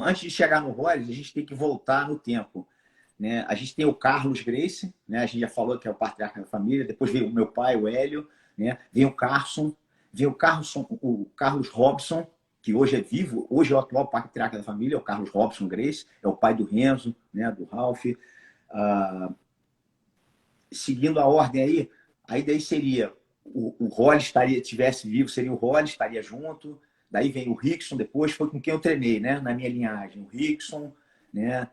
Então, antes de chegar no Rollins, a gente tem que voltar no tempo. Né? A gente tem o Carlos Gracie, né? A gente já falou que é o patriarca da família, depois veio o meu pai, o Hélio, né? Vem o Carson, vem o Carlos Robson, que hoje é vivo, hoje é o atual patriarca da família, é o Carlos Robson Gracie, é o pai do Renzo, né? Do Ralph. Seguindo a ordem aí daí seria o Rollins tivesse vivo, seria o Rollins, estaria junto. Daí vem o Rickson, depois foi com quem eu treinei, né? Na minha linhagem. O Rickson, né?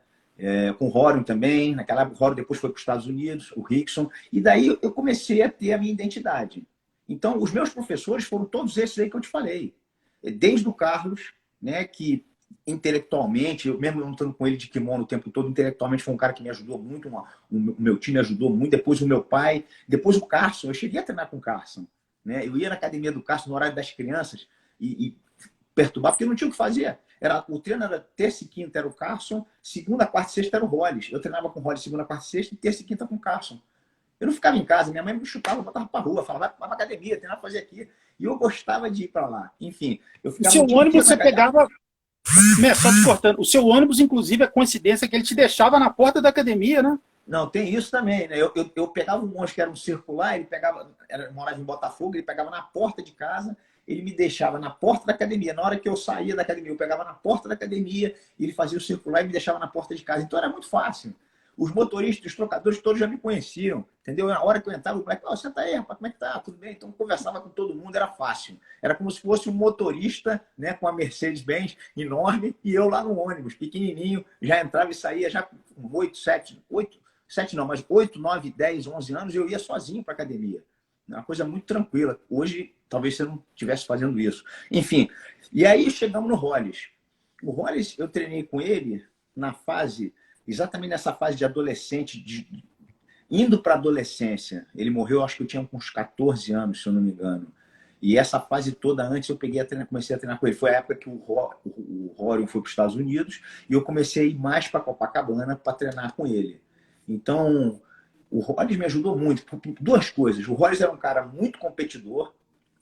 Com o Rorion também. Naquela época, o Rorion depois foi para os Estados Unidos, o Rickson. E daí eu comecei a ter a minha identidade. Então, os meus professores foram todos esses aí que eu te falei. Desde o Carlos, né? Que intelectualmente, eu mesmo não estando com ele de kimono o tempo todo, intelectualmente foi um cara que me ajudou muito, o meu time ajudou muito, depois o meu pai, depois o Carson, eu cheguei a treinar com o Carson, né? Eu ia na academia do Carson no horário das crianças e perturbar, porque não tinha o que fazer. O treino era terça e quinta era o Carson, segunda, quarta e sexta era o Rollins. Eu treinava com o Rollins segunda, quarta e sexta e terça e quinta com o Carson. Eu não ficava em casa, minha mãe me chutava, botava para rua, falava, vai para academia, tem nada para fazer aqui. E eu gostava de ir para lá. Enfim, eu O ficava seu o dia inteiro ônibus na você academia. pegava. Só te cortando. O seu ônibus, inclusive, é coincidência que ele te deixava na porta da academia, né? Não, tem isso também, né? Eu pegava um ônibus que era um circular, ele pegava, morava em Botafogo, ele pegava na porta de casa, ele me deixava na porta da academia. Na hora que eu saía da academia, eu pegava na porta da academia, ele fazia o circular e me deixava na porta de casa. Então era muito fácil. Os motoristas, os trocadores, todos já me conheciam, entendeu? Na hora que eu entrava, o moleque, senta aí, rapaz, como é que tá? Tudo bem? Então eu conversava com todo mundo, era fácil. Era como se fosse um motorista, né, com a Mercedes-Benz enorme e eu lá no ônibus, pequenininho, já entrava e saía já com 7 não, mas 8, 9, 10, 11 anos, eu ia sozinho para academia. Uma coisa muito tranquila. Hoje, talvez você não estivesse fazendo isso. Enfim, e aí chegamos no Rollins. O Rollins, eu treinei com ele na fase, exatamente nessa fase de adolescente, indo para a adolescência. Ele morreu, acho que eu tinha uns 14 anos, se eu não me engano. E essa fase toda antes eu comecei a treinar com ele. Foi a época que o Rorion foi para os Estados Unidos e eu comecei a ir mais para Copacabana para treinar com ele. Então, o Rollins me ajudou muito por duas coisas. O Rollins era um cara muito competidor,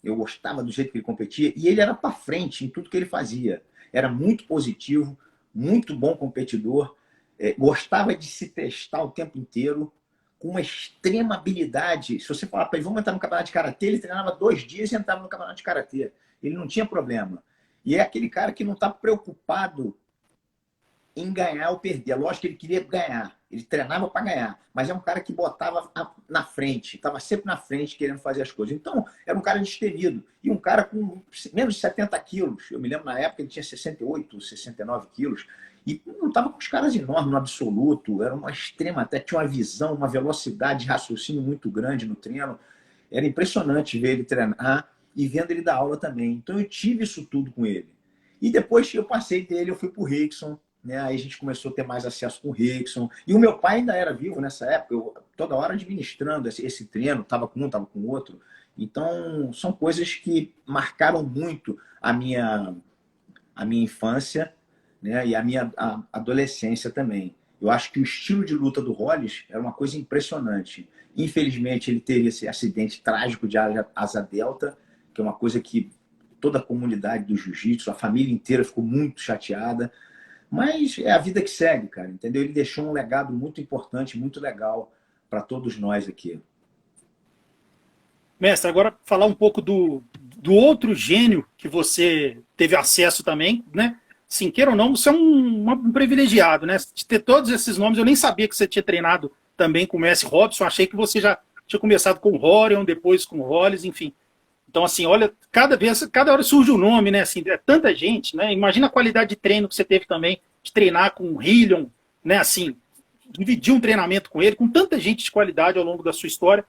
eu gostava do jeito que ele competia, e ele era para frente em tudo que ele fazia. Era muito positivo, muito bom competidor, gostava de se testar o tempo inteiro, com uma extrema habilidade. Se você falar para ele, vamos entrar no campeonato de karatê, ele treinava 2 dias e entrava no campeonato de karatê. Ele não tinha problema. E é aquele cara que não está preocupado em ganhar ou perder. É lógico que ele queria ganhar. Ele treinava para ganhar. Mas é um cara que botava na frente. Estava sempre na frente querendo fazer as coisas. Então, era um cara destemido. E um cara com menos de 70 quilos. Eu me lembro na época ele tinha 68, 69 quilos. E não estava com os caras enormes no absoluto. Era uma extrema, até tinha uma visão, uma velocidade de raciocínio muito grande no treino. Era impressionante ver ele treinar e vendo ele dar aula também. Então eu tive isso tudo com ele. E depois que eu passei dele, eu fui para o Rickson, né? Aí a gente começou a ter mais acesso com o Rickson. E o meu pai ainda era vivo nessa época, eu toda hora administrando esse treino, estava com um, estava com o outro. Então, são coisas que marcaram muito a minha infância, né? E a minha adolescência também. Eu acho que o estilo de luta do Hollis era uma coisa impressionante. Infelizmente, ele teve esse acidente trágico de asa delta, que é uma coisa que toda a comunidade do jiu-jitsu, a família inteira ficou muito chateada. Mas é a vida que segue, cara, entendeu? Ele deixou um legado muito importante, muito legal para todos nós aqui. Mestre, agora falar um pouco do outro gênio que você teve acesso também, né? Sim, queira ou não, você é um privilegiado, né? De ter todos esses nomes, eu nem sabia que você tinha treinado também com o Messi Robson, achei que você já tinha começado com o Rorion, depois com o Hollis, enfim. Então, assim, olha, cada hora surge um nome, né? Assim, é tanta gente, né? Imagina a qualidade de treino que você teve também, de treinar com o Hillion, né? Assim, dividir um treinamento com ele, com tanta gente de qualidade ao longo da sua história.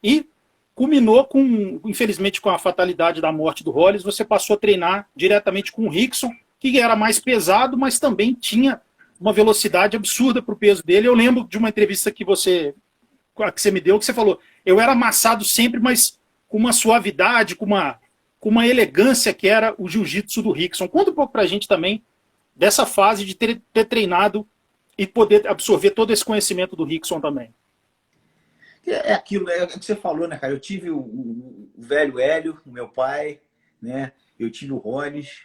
E culminou com, infelizmente, com a fatalidade da morte do Hollis, você passou a treinar diretamente com o Rickson, que era mais pesado, mas também tinha uma velocidade absurda para o peso dele. Eu lembro de uma entrevista que você me deu, que você falou, eu era amassado sempre, mas com uma suavidade, com uma elegância que era o jiu-jitsu do Rickson. Conta um pouco para a gente também dessa fase de ter treinado e poder absorver todo esse conhecimento do Rickson também. É aquilo, é o que você falou, né, cara? Eu tive o velho Hélio, o meu pai, né? Eu tive o Rollins,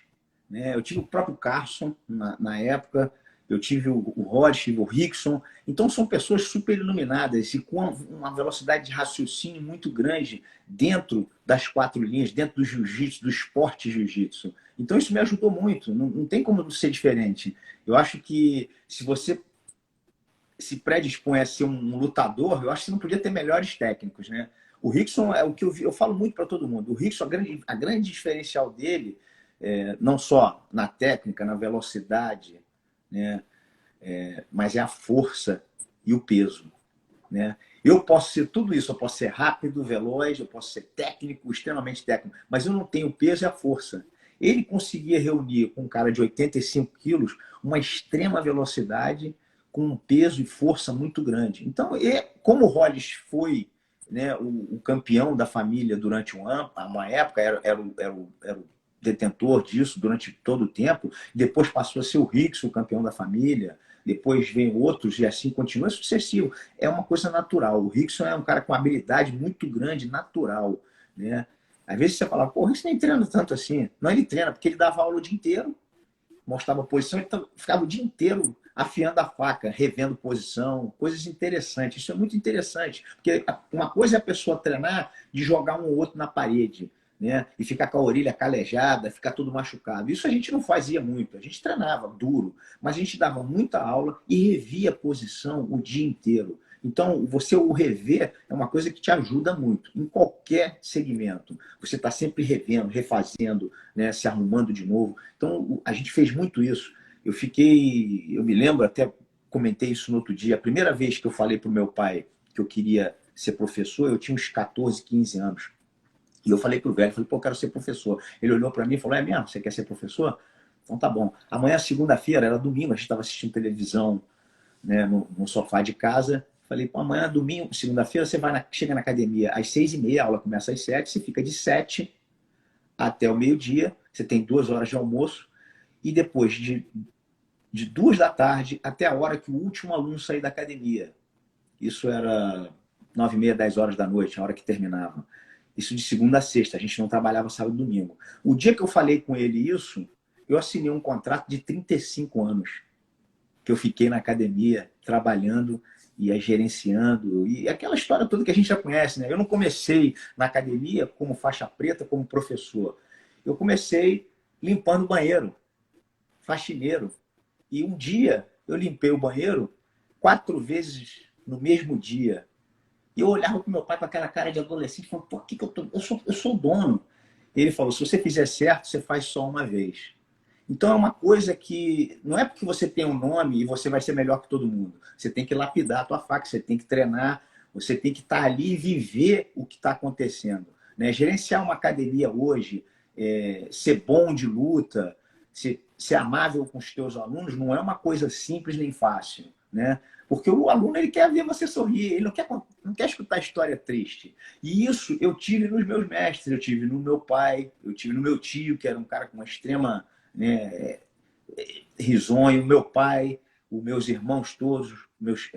né? Eu tive o próprio Carson na época, eu tive o Rod, tive o Rickson. Então são pessoas super iluminadas e com uma velocidade de raciocínio muito grande dentro das quatro linhas, dentro do jiu-jitsu, do esporte jiu-jitsu. Então isso me ajudou muito, não tem como ser diferente. Eu acho que se você se predispõe a ser um lutador, eu acho que você não podia ter melhores técnicos, né? O Rickson é o que eu falo muito para todo mundo. O Rickson, a grande diferencial dele, não só na técnica, na velocidade, né? Mas é a força e o peso, né? Eu posso ser tudo isso, eu posso ser rápido, veloz, eu posso ser técnico, extremamente técnico, mas eu não tenho o peso e a força. Ele conseguia reunir com um cara de 85 quilos uma extrema velocidade com um peso e força muito grande. Então, como o Hollis foi, né, o campeão da família durante uma época, era o detentor disso durante todo o tempo, depois passou a ser o Rickson, o campeão da família, depois vem outros e assim continua, é sucessivo. É uma coisa natural. O Rickson é um cara com uma habilidade muito grande, natural, né? Às vezes você fala, pô, o Rickson nem treina tanto assim. Não, ele treina, porque ele dava aula o dia inteiro, mostrava posição, então ficava o dia inteiro afiando a faca, revendo posição, coisas interessantes. Isso é muito interessante, porque uma coisa é a pessoa treinar de jogar um ou outro na parede, né? E ficar com a orelha calejada, ficar todo machucado. Isso a gente não fazia muito, a gente treinava duro, mas a gente dava muita aula e revia a posição o dia inteiro. Então, você o rever é uma coisa que te ajuda muito, em qualquer segmento. Você está sempre revendo, refazendo, né, se arrumando de novo. Então, a gente fez muito isso. Eu me lembro, até comentei isso no outro dia, a primeira vez que eu falei para o meu pai que eu queria ser professor, eu tinha uns 14, 15 anos. E eu falei para o velho, falei, pô, eu quero ser professor. Ele olhou para mim e falou, é mesmo? Você quer ser professor? Então tá bom. Amanhã, segunda-feira, era domingo, a gente estava assistindo televisão, né, no sofá de casa. Falei, pô, amanhã, domingo, segunda-feira, você chega na academia às 6h30, a aula começa às 7h, você fica de 7 até o meio-dia, você tem 2 horas de almoço, e depois de 2 da tarde até a hora que o último aluno sair da academia. Isso era 9h30, 10 horas da noite, a hora que terminava. Isso de segunda a sexta, a gente não trabalhava sábado e domingo. O dia que eu falei com ele isso, eu assinei um contrato de 35 anos, que eu fiquei na academia trabalhando e gerenciando, e aquela história toda que a gente já conhece, né? Eu não comecei na academia como faixa preta, como professor. Eu comecei limpando o banheiro, faxineiro. E um dia eu limpei o banheiro 4 vezes no mesmo dia. E eu olhava para o meu pai com aquela cara de adolescente e falava, por que eu sou o dono? E ele falou, se você fizer certo, você faz só uma vez. Então é uma coisa que não é porque você tem um nome e você vai ser melhor que todo mundo. Você tem que lapidar a tua faca, você tem que treinar, você tem que estar ali e viver o que está acontecendo, né? Gerenciar uma academia hoje, ser bom de luta, ser amável com os teus alunos, não é uma coisa simples nem fácil, né? Porque o aluno ele quer ver você sorrir, ele não quer escutar história triste. E isso eu tive nos meus mestres, eu tive no meu pai, eu tive no meu tio, que era um cara com uma extrema, né, risonho, meu pai, os meus irmãos todos, meus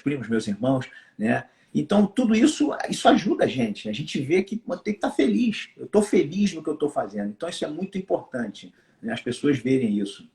primos, meus irmãos, né? Então, tudo isso ajuda a gente, né? A gente vê que tem que estar feliz. Eu estou feliz no que eu estou fazendo. Então, isso é muito importante, né? As pessoas verem isso.